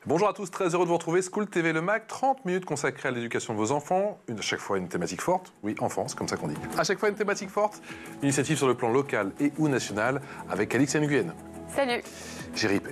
Bonjour à tous, très heureux de vous retrouver. School TV Le Mac, 30 minutes consacrées à l'éducation de vos enfants. À chaque fois une thématique forte. Oui, enfants, c'est comme ça qu'on dit. À chaque fois une thématique forte. Une initiative sur le plan local et ou national avec Alix Nguyen. Salut. J'ai ripé.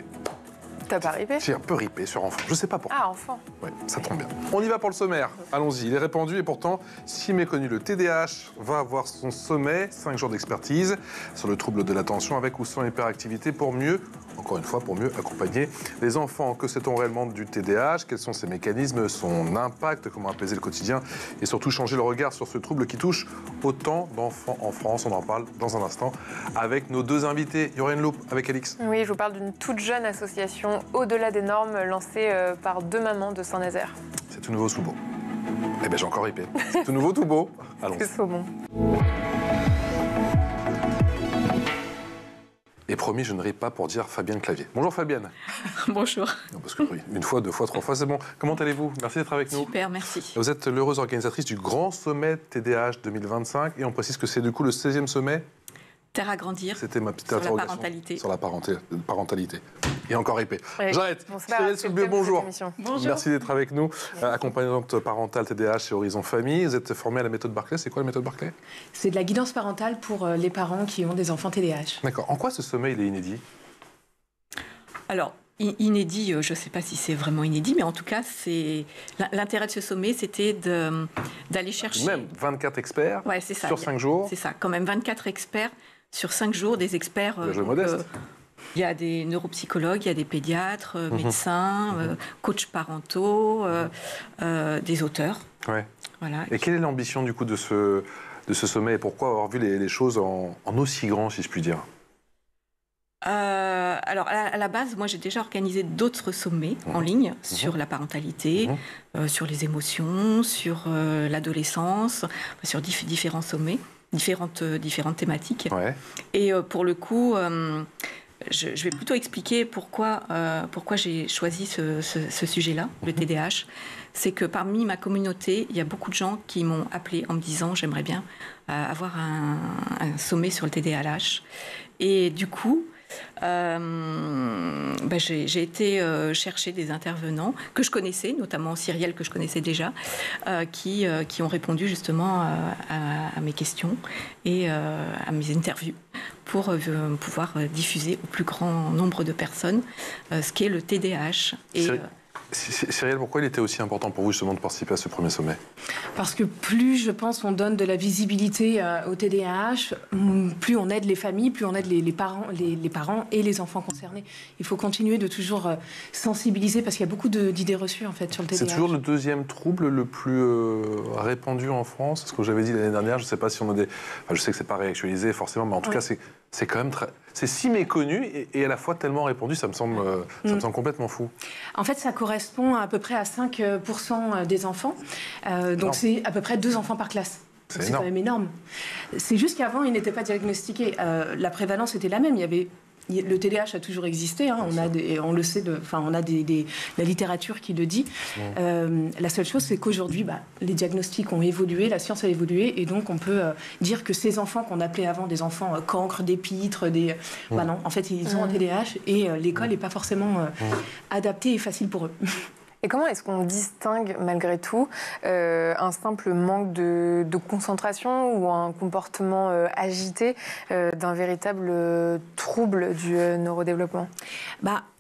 T'as pas ripé? J'ai un peu ripé sur enfant. Je sais pas pourquoi. Ah, enfant. Oui, ça tombe bien. On y va pour le sommaire. Allons-y. Il est répandu et pourtant, si méconnu, le TDAH va avoir son sommet. 5 jours d'expertise sur le trouble de l'attention avec ou sans hyperactivité pour mieux, encore une fois, pour mieux accompagner les enfants. Que sait-on réellement du TDAH? Quels sont ses mécanismes, son impact? Comment apaiser le quotidien? Et surtout changer le regard sur ce trouble qui touche autant d'enfants en France. On en parle dans un instant avec nos deux invités. Il y aura une loupe avec Alix. Oui, je vous parle d'une toute jeune association Au-delà des normes lancée par 2 mamans de Saint-Nazaire. C'est tout nouveau sous beau. Eh bien, j'ai encore ripé. C'est tout nouveau, tout beau. Allons. C'est saumon. Et promis, je ne ripe pas pour dire Fabienne Clavier. Bonjour Fabienne. Bonjour. Non, parce que oui, une fois, deux fois, trois fois, c'est bon. Comment allez-vous? Merci d'être avec nous. Super, merci. Vous êtes l'heureuse organisatrice du Grand Sommet TDAH 2025 et on précise que c'est du coup le 16e sommet. Terre à grandir. C'était ma petite sur interrogation. La parentalité. Sur la parentalité. Et encore ripé. Oui. J'arrête. Bon, Cyrielle Soulbieux, bonjour. Bonjour. Merci d'être avec nous. Accompagnante parentale TDAH chez Horizon Famille. Vous êtes formée à la méthode Barclay. C'est quoi la méthode Barclay? C'est de la guidance parentale pour les parents qui ont des enfants TDAH. D'accord. En quoi ce sommet il est inédit? Alors, inédit, je ne sais pas si c'est vraiment inédit, mais en tout cas, l'intérêt de ce sommet, c'était d'aller chercher... Même 24 experts c'est ça, sur 5 jours. C'est ça, quand même 24 experts sur 5 jours, des experts... modeste. Il y a des neuropsychologues, il y a des pédiatres, médecins, coachs parentaux, des auteurs. Ouais. Voilà. Et quelle est l'ambition du coup de ce sommet et pourquoi avoir vu les choses en aussi grand, si je puis dire? Alors, à la base, moi, j'ai déjà organisé d'autres sommets en ligne sur la parentalité, sur les émotions, sur l'adolescence, sur différents sommets, différentes thématiques. Ouais. Et pour le coup, je vais plutôt expliquer pourquoi j'ai choisi ce sujet-là, le TDAH. C'est que parmi ma communauté, il y a beaucoup de gens qui m'ont appelé en me disant « j'aimerais bien avoir un sommet sur le TDAH ». Et du coup... j'ai été chercher des intervenants que je connaissais, notamment Cyrielle que je connaissais déjà, qui ont répondu justement à mes questions et à mes interviews pour pouvoir diffuser au plus grand nombre de personnes ce qu'est le TDAH. Cyrielle, pourquoi il était aussi important pour vous justement de participer à ce premier sommet? Parce que plus, je pense, on donne de la visibilité au TDAH, plus on aide les familles, plus on aide les parents et les enfants concernés. Il faut continuer de toujours sensibiliser parce qu'il y a beaucoup d'idées reçues en fait sur le TDAH. C'est toujours le deuxième trouble le plus répandu en France. C'est ce que j'avais dit l'année dernière. Je ne sais pas si on a des... Enfin, je sais que c'est pas réactualisé forcément, mais en tout cas, c'est quand même très... C'est si méconnu et à la fois tellement répandu, ça me semble complètement fou. En fait, ça correspond à peu près à 5% des enfants. Donc c'est à peu près 2 enfants par classe. C'est quand même énorme. C'est juste qu'avant, ils n'étaient pas diagnostiqués. La prévalence était la même. Le TDAH a toujours existé, hein. On le sait, on a la littérature qui le dit. La seule chose, c'est qu'aujourd'hui, les diagnostics ont évolué, la science a évolué, et donc on peut dire que ces enfants qu'on appelait avant des enfants cancres, des pitres, non, en fait, ils ont un TDAH et l'école n'est pas forcément adaptée et facile pour eux. Et comment est-ce qu'on distingue, malgré tout, un simple manque de concentration ou un comportement agité d'un véritable trouble du neurodéveloppement?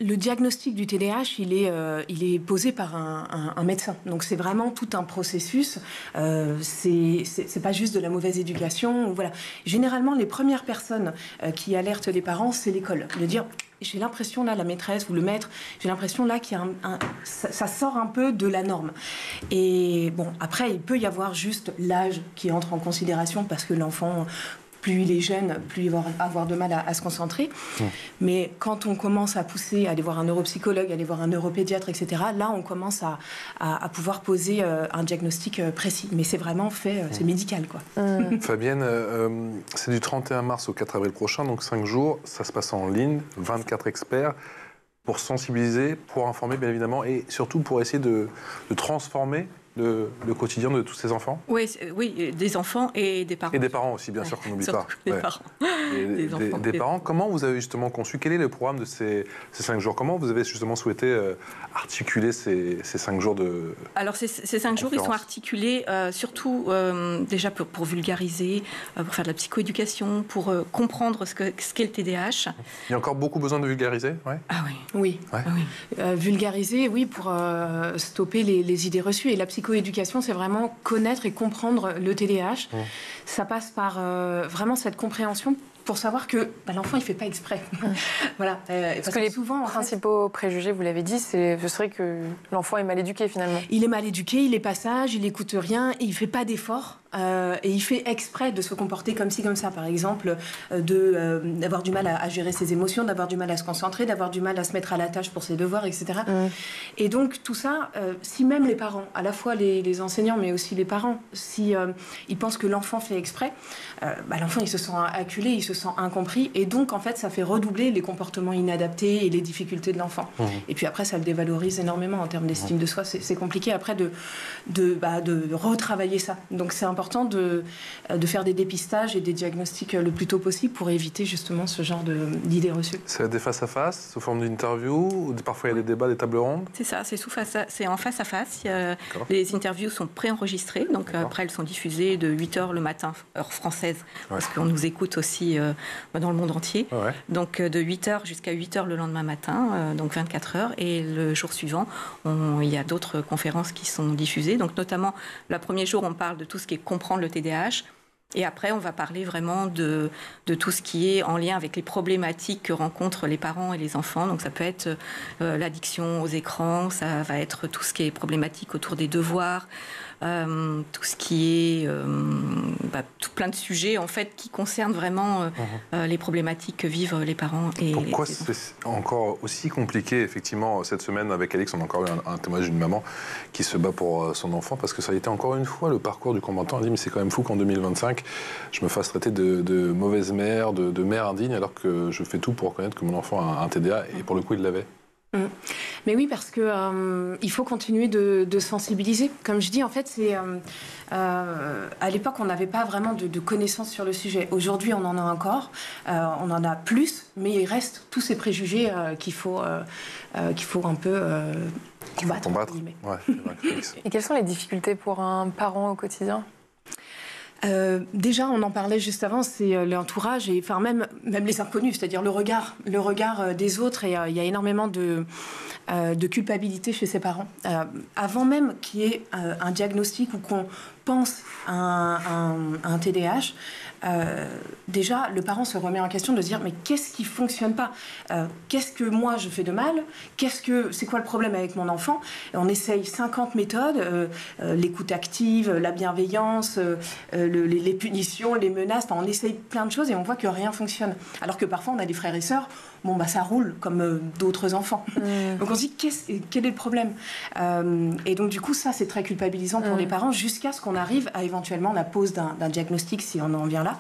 Le diagnostic du TDAH, il est posé par un médecin. Donc c'est vraiment tout un processus. C'est pas juste de la mauvaise éducation. Voilà. Généralement, les premières personnes qui alertent les parents, c'est l'école. De dire... J'ai l'impression, là, la maîtresse ou le maître, j'ai l'impression, là, qu'il y a ça sort un peu de la norme. Et bon, après, il peut y avoir juste l'âge qui entre en considération parce que l'enfant... Plus il est jeune, plus il va avoir de mal à se concentrer. Mais quand on commence à pousser, à aller voir un neuropsychologue, à aller voir un neuropédiatre, etc., là, on commence à pouvoir poser un diagnostic précis. Mais c'est vraiment fait, c'est médical, quoi. Fabienne, c'est du 31 mars au 4 avril prochain, donc 5 jours. Ça se passe en ligne, 24 experts, pour sensibiliser, pour informer, bien évidemment, et surtout pour essayer de transformer le quotidien de tous ces enfants? Oui, des enfants et des parents. Et des parents aussi, bien sûr, qu'on n'oublie pas. Des parents. Des parents. Comment vous avez justement conçu? Quel est le programme de ces 5 jours? Comment vous avez justement souhaité articuler ces 5 jours de... Alors, ces 5 jours, ils sont articulés surtout déjà pour vulgariser, pour faire de la psychoéducation, pour comprendre ce qu'est le TDAH. Il y a encore beaucoup besoin de vulgariser, ouais. Ah oui. Oui. Ouais. Vulgariser, oui, pour stopper les idées reçues. Et la psychoéducation, c'est vraiment connaître et comprendre le TDAH. Ça passe par vraiment cette compréhension pour savoir que l'enfant, il ne fait pas exprès. Voilà. Parce que les souvent, principaux préjugés, vous l'avez dit, ce serait que l'enfant est mal éduqué, finalement. Il est mal éduqué, il est pas sage, il n'écoute rien, et il ne fait pas d'efforts. Et il fait exprès de se comporter comme ci, comme ça. Par exemple, d'avoir du mal à gérer ses émotions, d'avoir du mal à se concentrer, d'avoir du mal à se mettre à la tâche pour ses devoirs, etc. Et donc, tout ça, si même les parents, à la fois les enseignants, mais aussi les parents, si ils pensent que l'enfant fait exprès, l'enfant, il se sent acculé, il se sent incompris. Et donc, en fait, ça fait redoubler les comportements inadaptés et les difficultés de l'enfant. Et puis après, ça le dévalorise énormément en termes d'estime de soi. C'est compliqué après de retravailler ça. Donc, c'est important de faire des dépistages et des diagnostics le plus tôt possible pour éviter justement ce genre d'idées reçues. C'est des face-à-face, sous forme d'interview, ou parfois il y a des débats, des tables rondes? C'est ça, c'est en face-à-face. Les interviews sont préenregistrées, donc après elles sont diffusées de 8h le matin, heure française, parce qu'on nous écoute aussi dans le monde entier. Donc de 8h jusqu'à 8h le lendemain matin, donc 24 heures, et le jour suivant, il y a d'autres conférences qui sont diffusées. Donc notamment, le premier jour, on parle de tout ce qui est comprendre le TDAH. Et après, on va parler vraiment de tout ce qui est en lien avec les problématiques que rencontrent les parents et les enfants. Donc ça peut être l'addiction aux écrans, ça va être tout ce qui est problématique autour des devoirs, tout ce qui est tout plein de sujets en fait qui concernent vraiment les problématiques que vivent les parents et pourquoi les c'est encore aussi compliqué effectivement cette semaine avec Alix? On a encore eu un témoignage d'une maman qui se bat pour son enfant parce que ça a été encore une fois le parcours du combattant. Elle dit mais c'est quand même fou qu'en 2025 je me fasse traiter de mauvaise mère, de mère indigne alors que je fais tout pour reconnaître que mon enfant a un TDA et pour le coup il l'avait. Mais oui, parce que il faut continuer de sensibiliser. Comme je dis, en fait, c'est à l'époque, on n'avait pas vraiment de connaissances sur le sujet. Aujourd'hui, on en a encore, on en a plus, mais il reste tous ces préjugés qu'il faut un peu combattre. Et quelles sont les difficultés pour un parent au quotidien? Déjà, on en parlait juste avant, c'est l'entourage et enfin même les inconnus, c'est-à-dire le regard des autres. Et il y a énormément de culpabilité chez ses parents. Avant même qu'il y ait un diagnostic ou qu'on pense à un TDAH, déjà, le parent se remet en question de se dire mais qu'est-ce qui fonctionne pas? Qu'est-ce que moi je fais de mal? C'est quoi le problème avec mon enfant? Et on essaye 50 méthodes, l'écoute active, la bienveillance, les punitions, les menaces. Enfin, on essaye plein de choses et on voit que rien fonctionne. Alors que parfois on a des frères et sœurs, ça roule comme d'autres enfants. Donc on se dit quel est le problème? Et donc du coup ça c'est très culpabilisant pour les parents jusqu'à ce qu'on arrive à éventuellement la pose d'un diagnostic si on en vient là.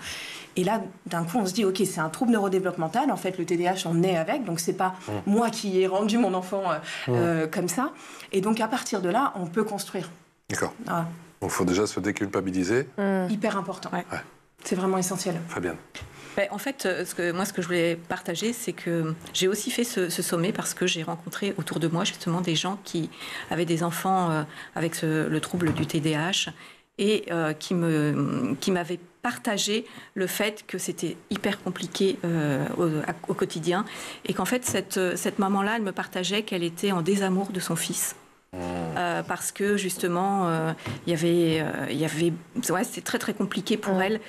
Et là, d'un coup, on se dit, OK, c'est un trouble neurodéveloppemental. En fait, le TDAH, on est avec. Donc, c'est pas moi qui ai rendu mon enfant comme ça. Et donc, à partir de là, on peut construire. D'accord. Voilà. Donc, il faut déjà se déculpabiliser. Hyper important. Ouais. C'est vraiment essentiel. Fabienne. En fait, ce que je voulais partager, c'est que j'ai aussi fait ce sommet parce que j'ai rencontré autour de moi, justement, des gens qui avaient des enfants avec le trouble du TDAH et qui m'avaient partagé le fait que c'était hyper compliqué au quotidien et qu'en fait, cette maman-là, elle me partageait qu'elle était en désamour de son fils. Parce que justement, c'était très très compliqué pour elle.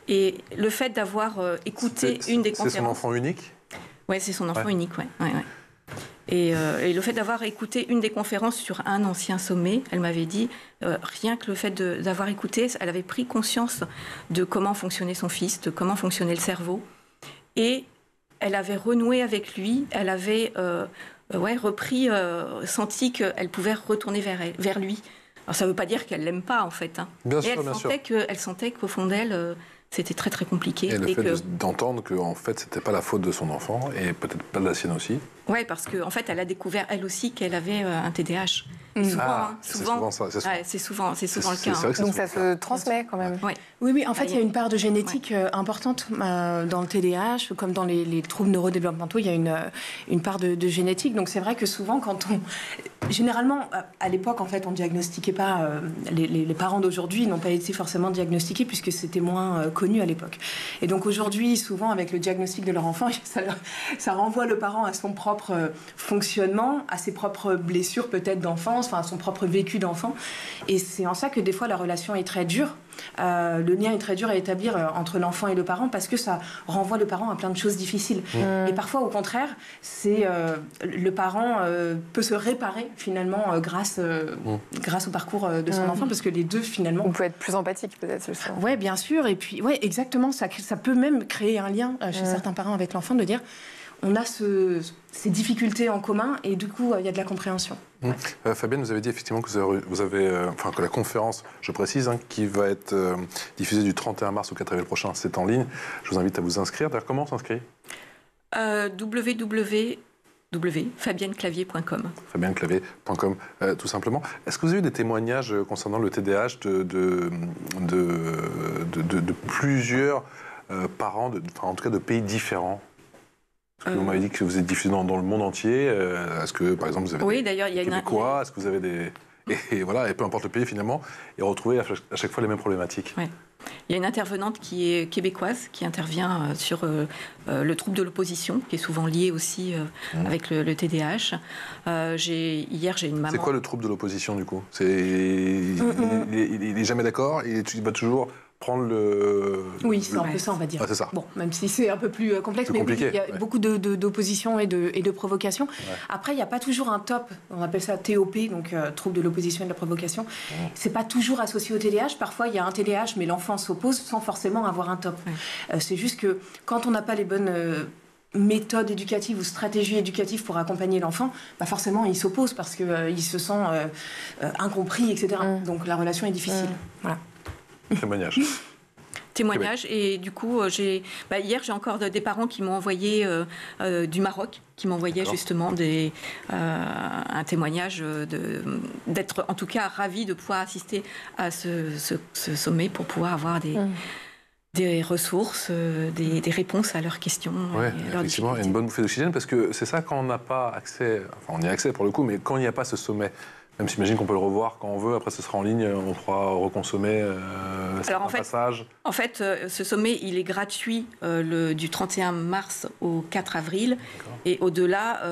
Et le fait d'avoir écouté une des conférences. C'est son enfant unique? Oui, c'est son enfant unique, ouais. Et le fait d'avoir écouté une des conférences sur un ancien sommet, elle m'avait dit, rien que le fait d'avoir écouté, elle avait pris conscience de comment fonctionnait son fils, de comment fonctionnait le cerveau. Et elle avait renoué avec lui, elle avait repris, senti qu'elle pouvait retourner vers lui. Alors ça ne veut pas dire qu'elle ne l'aime pas, en fait. Bien sûr. Elle sentait qu'au fond d'elle, c'était très très compliqué. Et le fait d'entendre qu'en fait, c'était pas la faute de son enfant et peut-être pas de la sienne aussi. Oui, parce qu'en fait, elle a découvert elle aussi qu'elle avait un TDAH. C'est souvent ça. C'est souvent le cas. Donc ça se transmet quand même. Ouais. Oui, en fait, il y a une part de génétique importante dans le TDAH, comme dans les troubles neurodéveloppementaux, il y a une part de génétique. Donc c'est vrai que souvent, généralement, à l'époque, en fait, on ne diagnostiquait pas, les parents d'aujourd'hui n'ont pas été forcément diagnostiqués puisque c'était moins connu à l'époque. Et donc aujourd'hui, souvent, avec le diagnostic de leur enfant, ça renvoie le parent à son propre fonctionnement, à ses propres blessures peut-être d'enfance, enfin à son propre vécu d'enfant. Et c'est en ça que des fois, la relation est très dure. Le lien est très dur à établir entre l'enfant et le parent parce que ça renvoie le parent à plein de choses difficiles. Et parfois, au contraire, le parent peut se réparer finalement grâce au parcours de son enfant parce que les deux finalement... On peut être plus empathique peut-être. Oui, bien sûr. Et puis, ouais, exactement, ça peut même créer un lien chez certains parents avec l'enfant de dire on a ces difficultés en commun et du coup, il y a de la compréhension. Fabienne, vous avez dit effectivement que que la conférence, je précise, qui va être diffusée du 31 mars au 4 avril prochain, c'est en ligne. Je vous invite à vous inscrire. D'ailleurs, comment on s'inscrit ? www.fabienneclavier.com. Fabienneclavier.com, tout simplement. Est-ce que vous avez eu des témoignages concernant le TDAH de plusieurs parents, en tout cas de pays différents ? Parce que vous m'avez dit que vous êtes diffusé dans le monde entier. Est-ce que, par exemple, vous avez des Québécois ? Est-ce que vous avez des... Et voilà, et peu importe le pays, finalement, et retrouver à chaque fois les mêmes problématiques. Ouais. Il y a une intervenante qui est québécoise, qui intervient sur le trouble de l'opposition, qui est souvent lié aussi avec le TDAH. Hier, j'ai une maman... C'est quoi le trouble de l'opposition, du coup ? Il est jamais d'accord, il va toujours... prendre le... Oui, c'est un peu ça, on va dire. C'est ça. Bon, même si c'est un peu plus complexe, mais oui, il y a beaucoup d'opposition et de provocation. Ouais. Après, il n'y a pas toujours un top, on appelle ça TOP, donc trouble de l'opposition et de la provocation. C'est pas toujours associé au TDAH. Parfois, il y a un TDAH, mais l'enfant s'oppose sans forcément avoir un top. C'est juste que quand on n'a pas les bonnes... méthodes éducatives ou stratégies éducatives pour accompagner l'enfant, forcément, il s'oppose parce qu'il se sent incompris, etc. Donc, la relation est difficile. Voilà. Témoignage. Et du coup, hier, j'ai encore des parents qui m'ont envoyé du Maroc, qui m'envoyaient justement un témoignage d'être en tout cas ravis de pouvoir assister à ce sommet pour pouvoir avoir des ressources, des réponses à leurs questions. Oui, effectivement, et une bonne bouffée d'oxygène, parce que c'est ça quand on n'a pas accès, enfin on y a accès pour le coup, mais quand il n'y a pas ce sommet, même s'imagine qu'on peut le revoir quand on veut, après ce sera en ligne, on pourra reconsommer certains passages. En fait, ce sommet, il est gratuit du 31 mars au 4 avril. Et au-delà,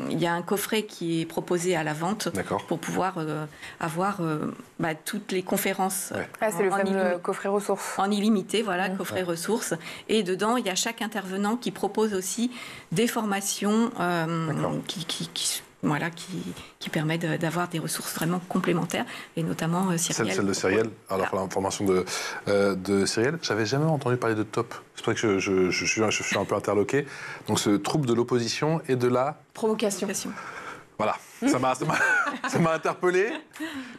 il y a un coffret qui est proposé à la vente pour pouvoir avoir toutes les conférences. C'est le fameux coffret ressources. En illimité, voilà, coffret ressources. Et dedans, il y a chaque intervenant qui propose aussi des formations qui permet d'avoir des ressources vraiment complémentaires, et notamment Cyrielle. Celle de Cyrielle, alors l'information de Cyrielle, j'avais jamais entendu parler de TOP. C'est pour ça que je suis un peu interloqué. Donc ce trouble de l'opposition et de la... Provocation. Voilà, ça m'a interpellé.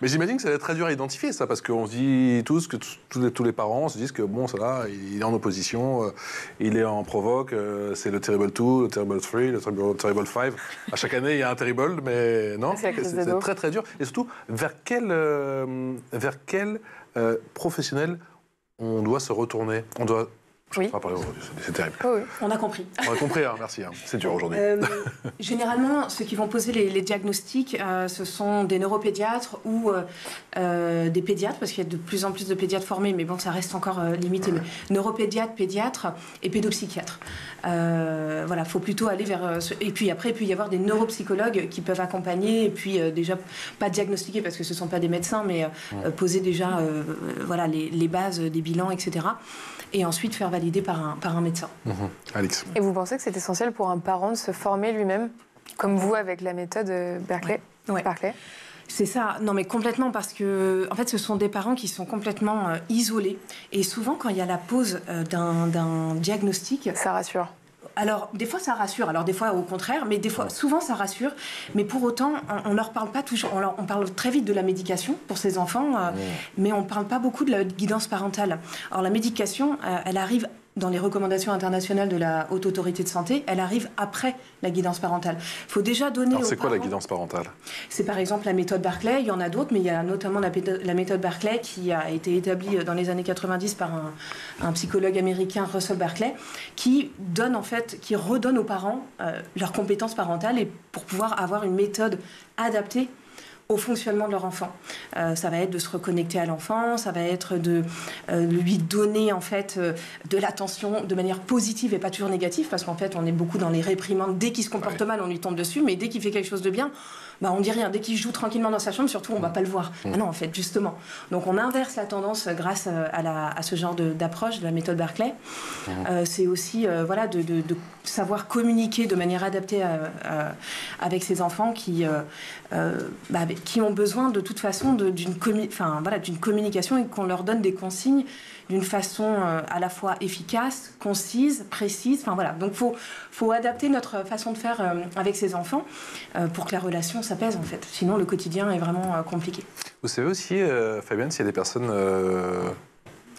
Mais j'imagine que ça va être très dur à identifier, ça, parce qu'on se dit tous que tous les parents se disent que bon, ça là, il est en opposition, il est en provoque, c'est le Terrible 2, le Terrible 3, le Terrible 5. À chaque année, il y a un Terrible, mais non, c'est très très dur. Et surtout, vers quel professionnel on doit se retourner ? Oui. C'est terrible. Oui. On a compris. On a compris, merci. C'est dur aujourd'hui. Généralement, ceux qui vont poser les diagnostics, ce sont des neuropédiatres ou des pédiatres, parce qu'il y a de plus en plus de pédiatres formés, mais bon, ça reste encore limité. Mais neuropédiatres, pédiatres et pédopsychiatres. Voilà, il faut plutôt aller vers... Et puis après, il peut y avoir des neuropsychologues qui peuvent accompagner, et puis déjà, pas diagnostiquer, parce que ce ne sont pas des médecins, mais poser déjà les bases des bilans, etc. Et ensuite faire valider par un médecin. Alex. Et vous pensez que c'est essentiel pour un parent de se former lui-même, comme vous avec la méthode Berkeley ? Berkeley. C'est ça, non mais complètement, parce que en fait ce sont des parents qui sont complètement isolés, et souvent quand il y a la pose d'un diagnostic... Ça rassure. Alors, des fois, ça rassure. Alors, des fois, au contraire. Mais des fois, souvent, ça rassure. Mais pour autant, on ne leur parle pas toujours. On parle très vite de la médication pour ces enfants, mais on ne parle pas beaucoup de la guidance parentale. Alors, la médication, elle arrive dans les recommandations internationales de la Haute Autorité de Santé, elle arrive après la guidance parentale. Il faut déjà donner Alors, c'est quoi la parents... guidance parentale? C'est par exemple la méthode Barclay, il y en a d'autres, mais il y a notamment la méthode Barclay qui a été établie dans les années 90 par un psychologue américain, Russell Barclay, qui donne en fait, qui redonne aux parents leurs compétences parentales et pour pouvoir avoir une méthode adaptée au fonctionnement de leur enfant. Ça va être de se reconnecter à l'enfant, ça va être de lui donner en fait de l'attention de manière positive et pas toujours négative, parce qu'en fait on est beaucoup dans les réprimandes. Dès qu'il se comporte mal, on lui tombe dessus, mais dès qu'il fait quelque chose de bien, bah, on dit rien. Dès qu'il joue tranquillement dans sa chambre, surtout on va pas le voir. Ah non, en fait, justement. Donc on inverse la tendance grâce à ce genre d'approche de la méthode Barclay. C'est aussi voilà, de savoir communiquer de manière adaptée avec ses enfants qui ont besoin de toute façon d'une communication et qu'on leur donne des consignes d'une façon à la fois efficace, concise, précise. Enfin, voilà. Donc faut adapter notre façon de faire avec ses enfants pour que la relation s'apaise en fait. Sinon le quotidien est vraiment compliqué. Vous savez aussi, Fabienne, s'il y a des personnes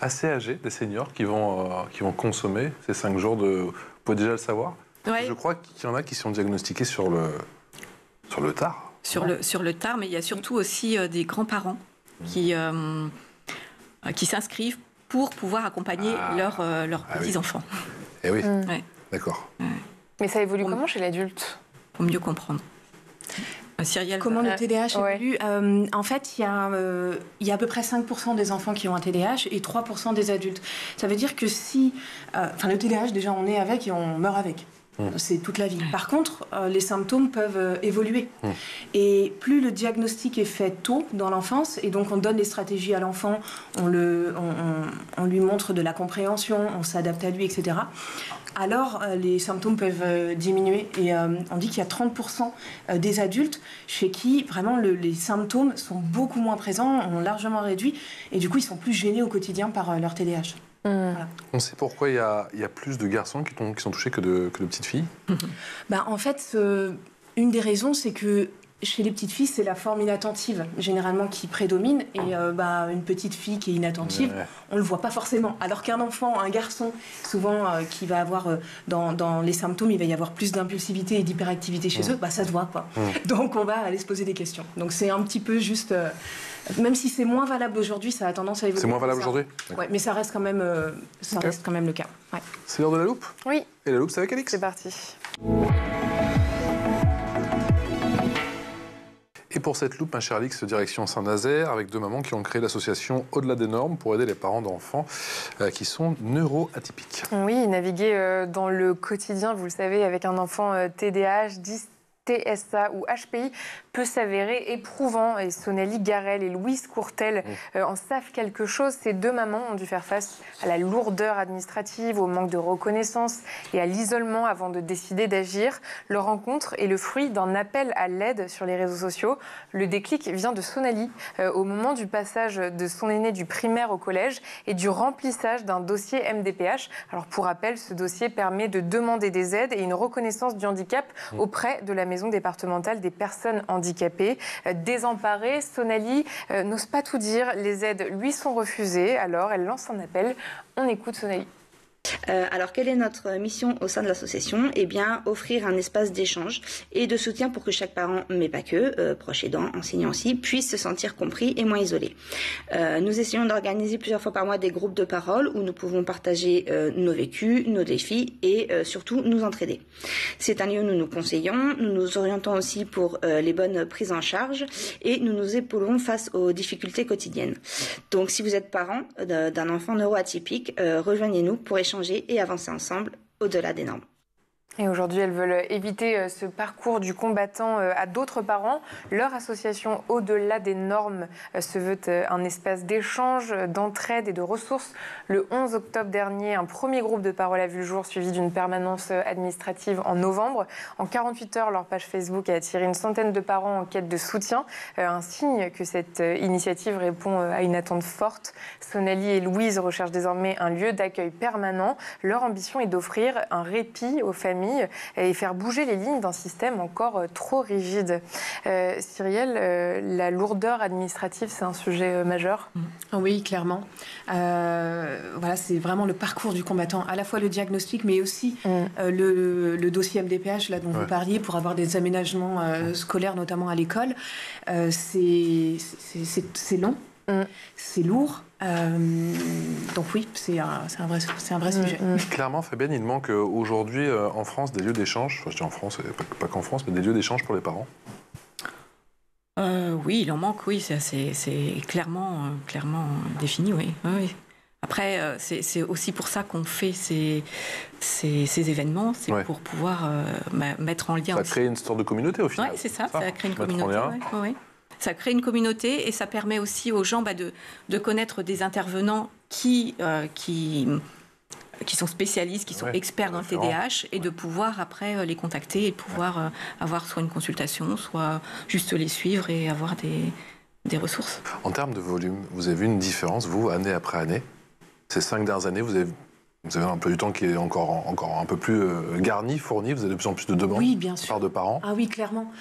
assez âgées, des seniors, qui vont consommer ces 5 jours de... Vous pouvez déjà le savoir? Ouais. Je crois qu'il y en a qui sont diagnostiqués sur le tard. Sur le tard, mais il y a surtout aussi des grands-parents qui s'inscrivent pour pouvoir accompagner leurs petits-enfants. Eh oui, Ouais. d'accord. Mais ça évolue comment chez l'adulte? Pour mieux comprendre. Cyrielle, Comment le TDAH évolue? En fait, il y a à peu près 5% des enfants qui ont un TDAH et 3% des adultes. Ça veut dire que si... le TDAH, déjà, on est avec et on meurt avec. C'est toute la vie. Par contre, les symptômes peuvent évoluer. Et plus le diagnostic est fait tôt dans l'enfance, et donc on donne des stratégies à l'enfant, on lui montre de la compréhension, on s'adapte à lui, etc., alors les symptômes peuvent diminuer. Et on dit qu'il y a 30% des adultes chez qui vraiment les symptômes sont beaucoup moins présents, ont largement réduit, et du coup ils sont plus gênés au quotidien par leur TDAH. Voilà. On sait pourquoi il y a plus de garçons qui sont touchés que de petites filles? En fait, une des raisons, c'est que chez les petites filles, c'est la forme inattentive, généralement, qui prédomine. Et une petite fille qui est inattentive, on ne le voit pas forcément. Alors qu'un enfant, un garçon, souvent, qui va avoir, dans les symptômes, il va y avoir plus d'impulsivité et d'hyperactivité chez eux, ça se voit, quoi. Donc, on va aller se poser des questions. Donc, c'est un petit peu juste... même si c'est moins valable aujourd'hui, ça a tendance à évoluer. C'est moins valable aujourd'hui? Oui, mais ça reste quand même, reste quand même le cas. Ouais. C'est l'heure de la loupe? Oui. Et la loupe, c'est avec Alix? C'est parti. Et pour cette loupe, ma chère Alix, direction Saint-Nazaire, avec 2 mamans qui ont créé l'association Au-delà des normes pour aider les parents d'enfants qui sont neuroatypiques. Oui, naviguer dans le quotidien, vous le savez, avec un enfant TDAH, TSA ou HPI peut s'avérer éprouvant. Et Sonalie Garel et Louise Courtel en savent quelque chose. Ces 2 mamans ont dû faire face à la lourdeur administrative, au manque de reconnaissance et à l'isolement avant de décider d'agir. Leur rencontre est le fruit d'un appel à l'aide sur les réseaux sociaux. Le déclic vient de Sonalie au moment du passage de son aîné du primaire au collège et du remplissage d'un dossier MDPH. Alors pour rappel, ce dossier permet de demander des aides et une reconnaissance du handicap auprès de la maison départementale des personnes handicapées. Désemparée, Sonalie n'ose pas tout dire. Les aides lui sont refusées. Alors, elle lance un appel. On écoute Sonalie. Alors, quelle est notre mission au sein de l'association? Eh bien, offrir un espace d'échange et de soutien pour que chaque parent, mais pas que, proche aidant, enseignant aussi, puisse se sentir compris et moins isolé. Nous essayons d'organiser plusieurs fois par mois des groupes de parole où nous pouvons partager nos vécus, nos défis et surtout nous entraider. C'est un lieu où nous nous conseillons, nous nous orientons aussi pour les bonnes prises en charge et nous nous épaulons face aux difficultés quotidiennes. Donc, si vous êtes parent d'un enfant neuroatypique, rejoignez-nous pour échanger et avancer ensemble au-delà des normes. Et aujourd'hui, elles veulent éviter ce parcours du combattant à d'autres parents. Leur association Au-delà des normes se veut un espace d'échange, d'entraide et de ressources. Le 11 octobre dernier, un premier groupe de parole a vu le jour, suivi d'une permanence administrative en novembre. En 48 heures, leur page Facebook a attiré une centaine de parents en quête de soutien. Un signe que cette initiative répond à une attente forte. Sonali et Louise recherchent désormais un lieu d'accueil permanent. Leur ambition est d'offrir un répit aux familles et faire bouger les lignes d'un système encore trop rigide. Cyrielle, la lourdeur administrative, c'est un sujet majeur. Oui, clairement. Voilà, c'est vraiment le parcours du combattant, à la fois le diagnostic, mais aussi le dossier MDPH là, dont vous parliez, pour avoir des aménagements scolaires, notamment à l'école. C'est long, c'est lourd. Donc oui, c'est un vrai sujet. Clairement, Fabienne, il manque aujourd'hui en France des lieux d'échange, enfin je dis en France, pas qu'en France, mais des lieux d'échange pour les parents. Oui, il en manque, oui, c'est clairement défini, oui. Oui. Après, c'est aussi pour ça qu'on fait ces événements, c'est pour pouvoir mettre en lien... Ça crée une sorte de communauté au final. Oui, c'est ça crée une communauté. Oui. Ça crée une communauté et ça permet aussi aux gens de connaître des intervenants qui sont spécialistes, qui sont experts dans le TDAH et de pouvoir après les contacter et de pouvoir avoir soit une consultation, soit juste les suivre et avoir des ressources. En termes de volume, vous avez vu une différence, vous, année après année? Ces 5 dernières années, vous avez un peu du temps qui est encore un peu plus garni, fourni. Vous avez de plus en plus de demandes par de parents. Ah oui, clairement.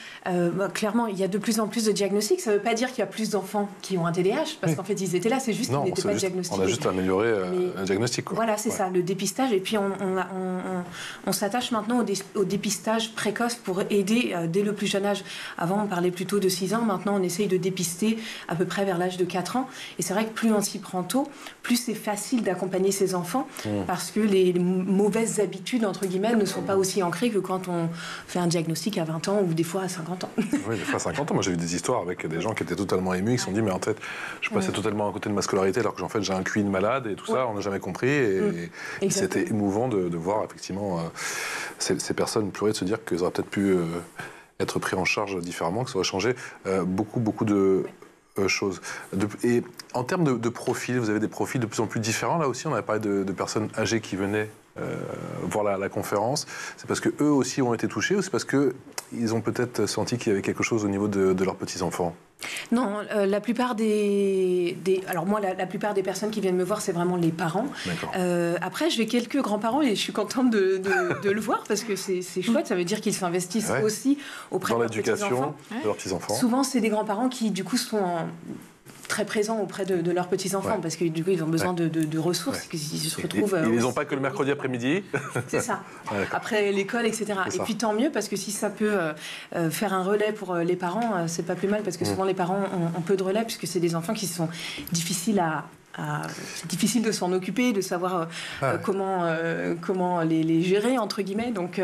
Clairement, il y a de plus en plus de diagnostics. Ça ne veut pas dire qu'il y a plus d'enfants qui ont un TDAH, parce qu'en fait, ils étaient là. C'est juste qu'ils n'étaient pas diagnostiqués. On a juste amélioré le diagnostic. Quoi. Voilà, c'est ça, le dépistage. Et puis, on s'attache maintenant au dépistage précoce pour aider dès le plus jeune âge. Avant, on parlait plutôt de 6 ans. Maintenant, on essaye de dépister à peu près vers l'âge de 4 ans. Et c'est vrai que plus on s'y prend tôt, plus c'est facile d'accompagner ces enfants. Parce que les mauvaises habitudes, entre guillemets, ne sont pas aussi ancrées que quand on fait un diagnostic à 20 ans ou des fois à 50 ans. Oui, des fois à 50 ans. Moi, j'ai vu des histoires avec des gens qui étaient totalement émus, qui se sont dit, mais en fait, je passais totalement à côté de ma scolarité, alors que en fait, j'ai un QI de malade et tout ça, on n'a jamais compris. Et c'était émouvant de voir, effectivement, ces personnes pleurer, de se dire qu'ils auraient peut-être pu être pris en charge différemment, que ça aurait changé beaucoup de... choses. Et en termes de profils, vous avez des profils de plus en plus différents. Là aussi, on avait parlé de personnes âgées qui venaient voir la conférence. C'est parce qu'eux aussi ont été touchés ou c'est parce qu'ils ont peut-être senti qu'il y avait quelque chose au niveau de leurs petits-enfants? Non, la plupart alors moi, la plupart des personnes qui viennent me voir, c'est vraiment les parents. Après, j'ai quelques grands-parents et je suis contente de le voir parce que c'est chouette. Ça veut dire qu'ils s'investissent aussi auprès de leurs petits-enfants. De leurs petits-enfants. Souvent, c'est des grands-parents qui, du coup, sont très présents auprès de leurs petits-enfants parce que du coup ils ont besoin de ressources qu'ils se retrouvent... Ils les ont pas que le mercredi après-midi. C'est ça. Après l'école, etc. Et puis tant mieux parce que si ça peut faire un relais pour les parents, c'est pas plus mal parce que souvent les parents ont peu de relais puisque c'est des enfants qui sont difficiles c'est difficile de s'en occuper, de savoir comment les gérer, entre guillemets. Donc,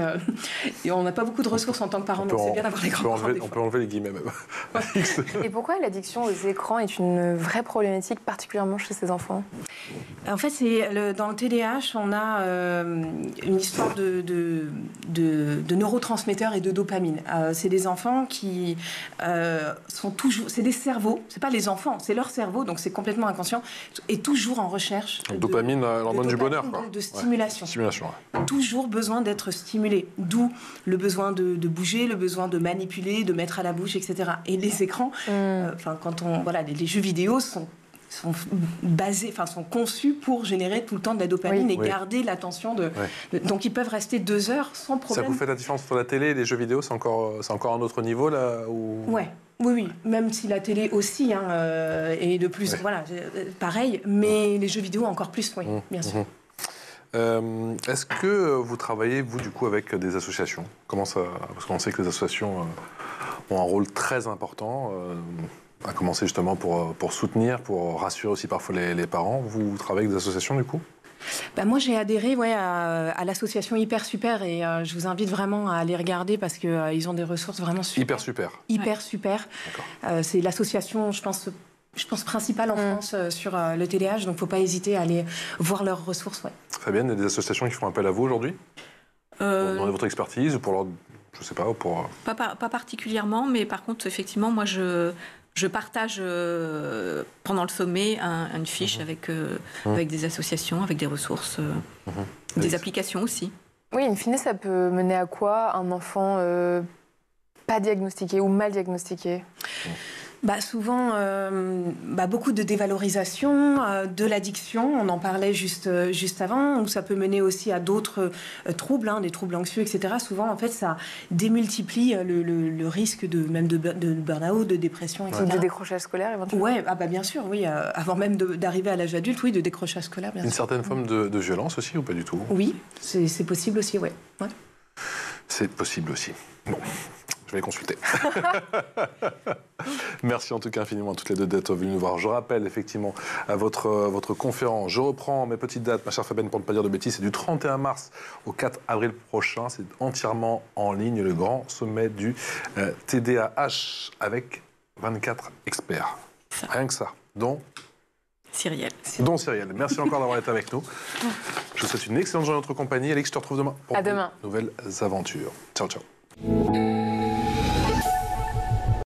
et on n'a pas beaucoup de ressources en tant que parents, donc c'est bien d'avoir les grands-parents. On peut enlever les guillemets même. Et pourquoi l'addiction aux écrans est une vraie problématique, particulièrement chez ces enfants? En fait, dans le TDAH, on a une histoire de neurotransmetteurs et de dopamine. C'est des enfants qui sont toujours... C'est des cerveaux, c'est pas les enfants, c'est leur cerveau, donc c'est complètement inconscient, est toujours en recherche. Dopamine, l'hormone du bonheur, quoi. De stimulation. Stimulation. Toujours besoin d'être stimulé. D'où le besoin de bouger, le besoin de manipuler, de mettre à la bouche, etc. Et les écrans, les jeux vidéo sont conçus pour générer tout le temps de la dopamine et garder l'attention donc ils peuvent rester 2 heures sans problème. Ça vous fait la différence entre la télé et les jeux vidéo? C'est encore un autre niveau là où... Oui, même si la télé aussi est de plus, pareil, mais les jeux vidéo encore plus, bien sûr. Est-ce que vous travaillez, vous, du coup, avec des associations? Comment ça... Parce qu'on sait que les associations ont un rôle très important, à commencer justement pour soutenir, pour rassurer aussi parfois les parents. Vous travaillez avec des associations, du coup? Moi, j'ai adhéré à l'association Hyper Super et je vous invite vraiment à aller regarder parce qu'ils ont des ressources vraiment super. Hyper Super. C'est l'association, je pense principale en France sur le TDAH, donc il ne faut pas hésiter à aller voir leurs ressources. Fabienne, il y a des associations qui font appel à vous aujourd'hui? Pour demander votre expertise ou pour leur... Je sais pas, ou pour... Pas particulièrement, mais par contre, effectivement, moi, je partage pendant le sommet une fiche avec des associations, avec des ressources, des applications aussi. Oui, in fine, ça peut mener à quoi un enfant pas diagnostiqué ou mal diagnostiqué? Souvent, beaucoup de dévalorisation, de l'addiction, on en parlait juste avant, ou ça peut mener aussi à d'autres troubles, des troubles anxieux, etc. Souvent, en fait, ça démultiplie le risque de burn-out, de dépression, etc. Ou de décrochage scolaire, éventuellement. Oui, bien sûr, oui. Avant même d'arriver à l'âge adulte, oui, de décrochage scolaire, bien sûr. Une certaine forme de violence aussi, ou pas du tout? Oui, c'est possible aussi, oui. Ouais. C'est possible aussi. Bon, je vais les consulter. Merci en tout cas infiniment à toutes les deux d'être venues nous voir. Je rappelle effectivement à votre conférence. Je reprends mes petites dates, ma chère Fabienne, pour ne pas dire de bêtises. C'est du 31 mars au 4 avril prochain. C'est entièrement en ligne, le grand sommet du TDAH avec 24 experts. Rien que ça. Dont Cyrielle. Merci encore d'avoir été avec nous. Je vous souhaite une excellente journée en notre compagnie. Alix, je te retrouve demain pour de nouvelles aventures. Ciao, ciao.